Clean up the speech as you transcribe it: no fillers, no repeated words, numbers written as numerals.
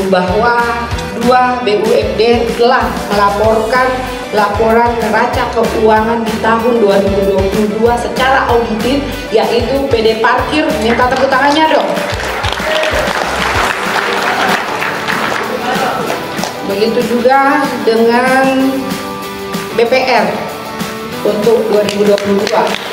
bahwa dua BUMD telah melaporkan laporan neraca keuangan di tahun 2022 secara audited, yaitu PD Parkir. Minta tepuk tangannya dong. Begitu juga dengan BPR untuk 2022.